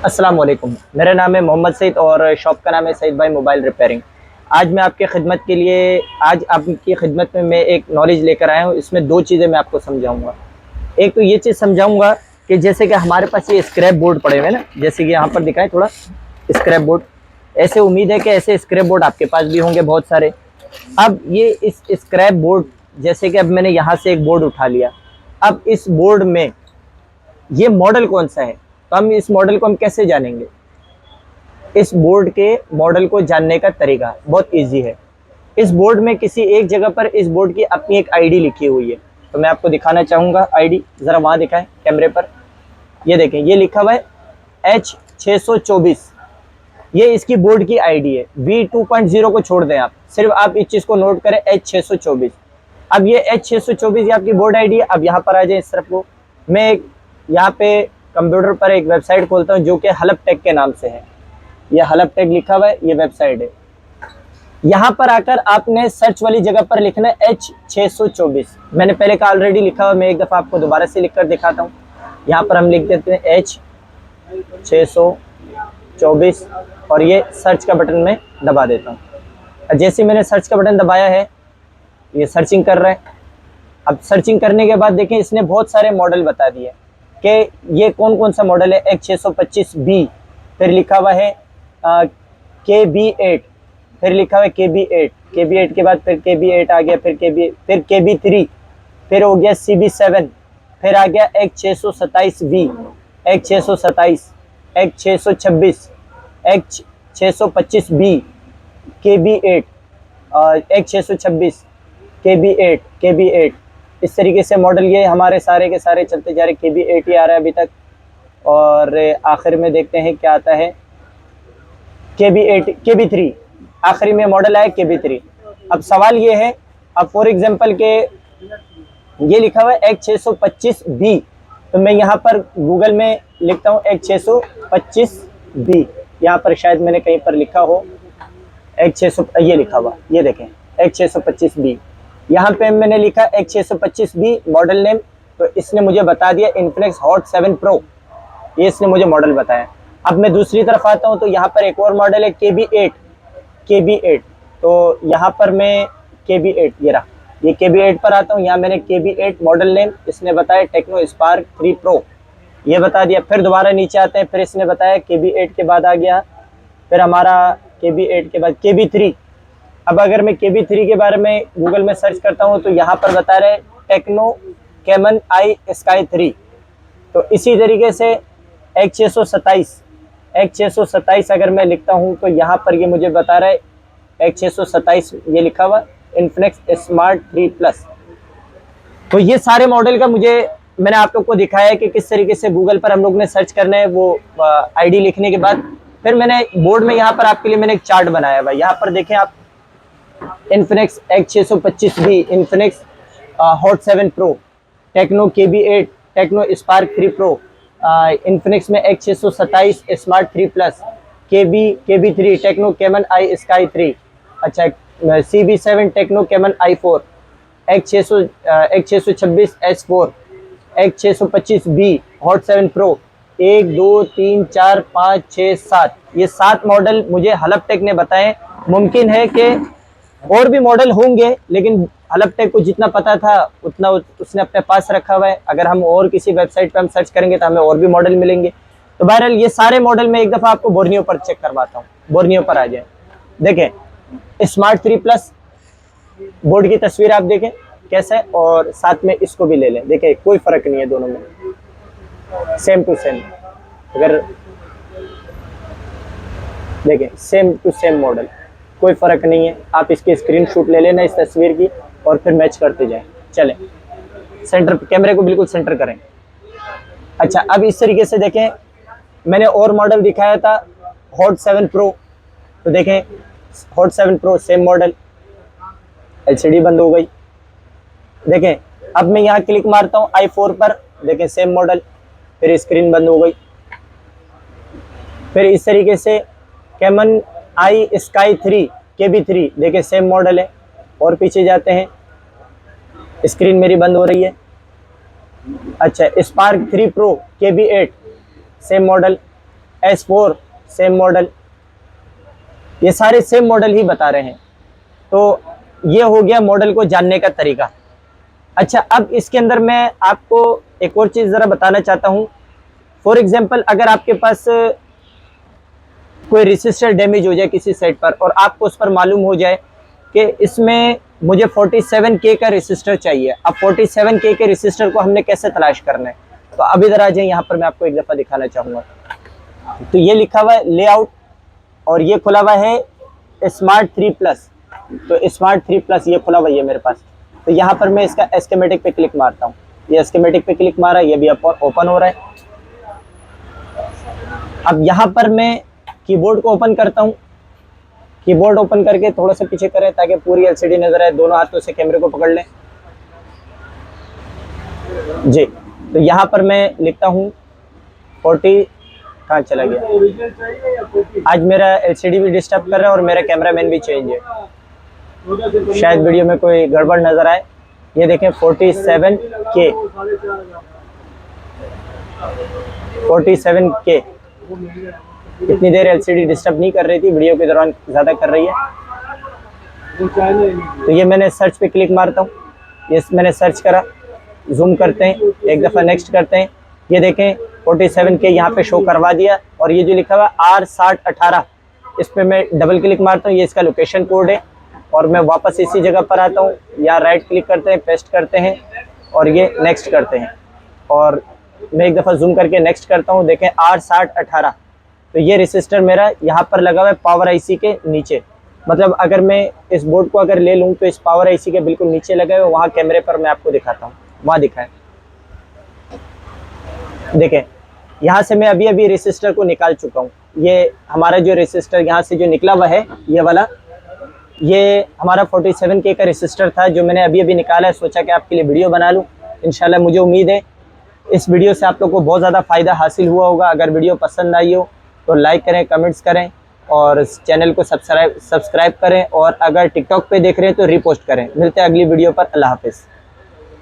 अस्सलाम वालेकुम। मेरा नाम है मोहम्मद सईद और शॉप का नाम है सईद भाई मोबाइल रिपेयरिंग। आज मैं आपकी खिदमत के लिए आज आपकी खिदमत में मैं एक नॉलेज लेकर आया हूँ। इसमें दो चीज़ें मैं आपको समझाऊंगा। एक तो ये चीज़ समझाऊंगा कि जैसे कि हमारे पास ये स्क्रैप बोर्ड पड़े हुए हैं ना, जैसे कि यहाँ पर दिखाएं थोड़ा स्क्रैप बोर्ड। ऐसे उम्मीद है कि ऐसे स्क्रैप बोर्ड आपके पास भी होंगे बहुत सारे। अब ये इस स्क्रैप बोर्ड, जैसे कि अब मैंने यहाँ से एक बोर्ड उठा लिया, अब इस बोर्ड में ये मॉडल कौन सा है, तो हम इस मॉडल को हम कैसे जानेंगे। इस बोर्ड के मॉडल को जानने का तरीका बहुत इजी है। इस बोर्ड में किसी एक जगह पर इस बोर्ड की अपनी एक आईडी लिखी हुई है, तो मैं आपको दिखाना चाहूँगा आईडी। ज़रा वहाँ दिखाएं कैमरे पर। ये देखें, ये लिखा हुआ है H624। ये इसकी बोर्ड की आईडी है। V2.0 को छोड़ दें आप, सिर्फ आप इस चीज़ को नोट करें H624। अब ये H624 ये आपकी बोर्ड आईडी है। अब यहाँ पर आ जाए इस तरफ को। मैं एक यहाँ पे कंप्यूटर पर एक वेबसाइट खोलता हूँ जो कि हलफ टेक के नाम से है। ये हलफ टेक लिखा हुआ है, ये वेबसाइट है। यहाँ पर आकर आपने सर्च वाली जगह पर लिखना है H624। मैंने पहले का ऑलरेडी लिखा हुआ, मैं एक दफ़ा आपको दोबारा से लिखकर दिखाता हूँ। यहाँ पर हम लिख देते हैं H624 और ये सर्च का बटन में दबा देता हूँ। जैसे मैंने सर्च का बटन दबाया है, ये सर्चिंग कर रहा है। अब सर्चिंग करने के बाद देखें, इसने बहुत सारे मॉडल बता दिए कि ये कौन कौन सा मॉडल है। H625B, फिर लिखा हुआ है KB8, फिर लिखा हुआ है KB8। KB8 के बाद फिर KB8 आ गया, फिर KB3, फिर हो गया CB7, फिर आ गया H627B, H627, H626, H625B, KB8, H626, KB8। इस तरीके से मॉडल ये हमारे सारे के सारे चलते जा रहे। KB8 ही आ रहा है अभी तक, और आखिर में देखते हैं क्या आता है। KB3 आखिरी में मॉडल आया KB3। अब सवाल ये है, अब फॉर एग्जांपल के ये लिखा हुआ है H625B, तो मैं यहाँ पर गूगल में लिखता हूँ H625B। यहाँ पर शायद मैंने कहीं पर लिखा हो ये लिखा हुआ, ये देखें H625B। यहाँ पे मैंने लिखा H625B मॉडल नेम, तो इसने मुझे बता दिया इन्फिनिक्स हॉट 7 प्रो, ये इसने मुझे मॉडल बताया। अब मैं दूसरी तरफ आता हूँ तो यहाँ पर एक और मॉडल है KB8। तो यहाँ पर मैं KB8, ये KB8 पर आता हूँ। यहाँ मैंने KB8 मॉडल नेम, इसने बताया टेक्नो स्पार्क 3 प्रो, ये बता दिया। फिर दोबारा नीचे आते हैं, फिर इसने बताया KB8 के बाद आ गया, फिर हमारा KB8 के बाद KB3। अब अगर मैं KB3 के बारे में गूगल में सर्च करता हूँ तो यहाँ पर बता रहे टेक्नो कैमन आई स्काई 3। तो इसी तरीके से H627 अगर मैं लिखता हूँ तो यहाँ पर ये मुझे बता रहा है H627, ये लिखा हुआ इन्फिनिक्स स्मार्ट 3 प्लस। तो ये सारे मॉडल का मैंने आप लोग को दिखाया है कि किस तरीके से गूगल पर हम लोग ने सर्च करना है। वो आईडी लिखने के बाद फिर मैंने बोर्ड में यहाँ पर आपके लिए मैंने एक चार्ट बनाया हुआ है। यहाँ पर देखें आप, Infinix H625B, Infinix Hot 7 Pro, Tecno KB8, Tecno Spark 3 Pro, Infinix में H627 Smart 3 Plus, KB3 Tecno Camon I Sky 3, अच्छा CB7 techno caiman i4, H626 S4, H625B hot 7 pro. 1 2 3 4 5 6 7, ये 7 मॉडल मुझे हलफ टेक ने बताए। मुमकिन है कि और भी मॉडल होंगे, लेकिन हलफ टेक को जितना पता था उतना उसने अपने पास रखा हुआ है। अगर हम और किसी वेबसाइट पर हम सर्च करेंगे तो हमें और भी मॉडल मिलेंगे। तो बहरहाल ये सारे मॉडल में एक दफ़ा आपको बोर्नियो पर चेक करवाता हूँ। बोर्नियो पर आ जाए, देखें स्मार्ट 3 प्लस बोर्ड की तस्वीर आप देखें कैसा है, और साथ में इसको भी ले लें। देखें कोई फ़र्क नहीं है दोनों में, सेम टू सेम। अगर देखें सेम टू सेम मॉडल, कोई फ़र्क नहीं है। आप इसकी स्क्रीनशॉट ले लेना इस तस्वीर की और फिर मैच करते जाएं। चलें, सेंटर कैमरे को बिल्कुल सेंटर करें। अच्छा, अब इस तरीके से देखें, मैंने और मॉडल दिखाया था हॉट 7 प्रो, तो देखें hot 7 pro same model, LCD बंद हो गई। देखें अब मैं यहाँ क्लिक मारता हूँ i4 पर, देखें सेम मॉडल, फिर स्क्रीन बंद हो गई। फिर इस तरीके से कैमन आई स्काई 3 KB3, देखें सेम मॉडल है। और पीछे जाते हैं, स्क्रीन मेरी बंद हो रही है। अच्छा, spark 3 pro KB8 same model, S4 same model, ये सारे सेम मॉडल ही बता रहे हैं। तो ये हो गया मॉडल को जानने का तरीका। अच्छा, अब इसके अंदर मैं आपको एक और चीज़ ज़रा बताना चाहता हूँ। फॉर एग्जांपल, अगर आपके पास कोई रेसिस्टर डैमेज हो जाए किसी सेट पर और आपको उस पर मालूम हो जाए कि इसमें मुझे 47K का रेसिस्टर चाहिए। अब 47K के रेसिस्टर को हमने कैसे तलाश करना है, तो अब इधर आ जाए, यहाँ पर मैं आपको एक दफ़ा दिखाना चाहूँगा। तो ये लिखा हुआ है लेआउट और ये खुला हुआ है स्मार्ट 3+। तो स्मार्ट 3+ ये खुला हुआ है मेरे पास। तो यहाँ पर मैं इसका एस्केमेटिक पे क्लिक मारता हूँ, ये एस्केमेटिक पे क्लिक मारा, ये भी ओपन हो रहा है। अब यहाँ पर मैं कीबोर्ड को ओपन करता हूँ। कीबोर्ड ओपन करके थोड़ा सा पीछे करें ताकि पूरी एलसीडी नजर आए, दोनों हाथों से कैमरे को पकड़ लें जी। तो यहाँ पर मैं लिखता हूँ 40, कहाँ चला गया, आज मेरा एलसीडी भी डिस्टर्ब कर रहा है और मेरा कैमरामैन भी चेंज है, शायद वीडियो में कोई गड़बड़ नजर आए। ये देखें 47K, 47K। इतनी देर एलसीडी डिस्टर्ब नहीं कर रही थी, वीडियो के दौरान ज़्यादा कर रही है। तो ये मैंने सर्च पे क्लिक मारता हूँ, ये मैंने सर्च करा, जूम करते हैं, एक दफ़ा नेक्स्ट करते हैं। ये देखें 47K यहाँ पे शो करवा दिया। और ये जो लिखा हुआ R6018, इस पर मैं डबल क्लिक मारता हूँ, ये इसका लोकेशन कोड है। और मैं वापस इसी जगह पर आता हूँ, यहाँ राइट क्लिक करते हैं, पेस्ट करते हैं और ये नेक्स्ट करते हैं। और मैं एक दफ़ा जूम करके नेक्स्ट करता हूँ, देखें R6018। तो ये रेसिस्टर मेरा यहाँ पर लगा हुआ है पावर आईसी के नीचे। मतलब अगर मैं इस बोर्ड को अगर ले लूँ तो इस पावर आईसी के बिल्कुल नीचे लगा हुआ है। वहाँ कैमरे पर मैं आपको दिखाता हूँ, वहाँ दिखाएं, देखें यहाँ से मैं अभी अभी रेसिस्टर को निकाल चुका हूँ। ये हमारा जो रेसिस्टर यहाँ से जो निकला हुआ है ये वाला, ये हमारा 47K का रेसिस्टर था जो मैंने अभी अभी निकाला है। सोचा कि आपके लिए वीडियो बना लूँ। इंशाल्लाह मुझे उम्मीद है इस वीडियो से आप लोग को बहुत ज़्यादा फ़ायदा हासिल हुआ होगा। अगर वीडियो पसंद आई हो तो लाइक करें, कमेंट्स करें और चैनल को सब्सक्राइब करें। और अगर टिकटॉक पे देख रहे हैं तो रीपोस्ट करें। मिलते हैं अगली वीडियो पर। अल्लाह हाफिज़।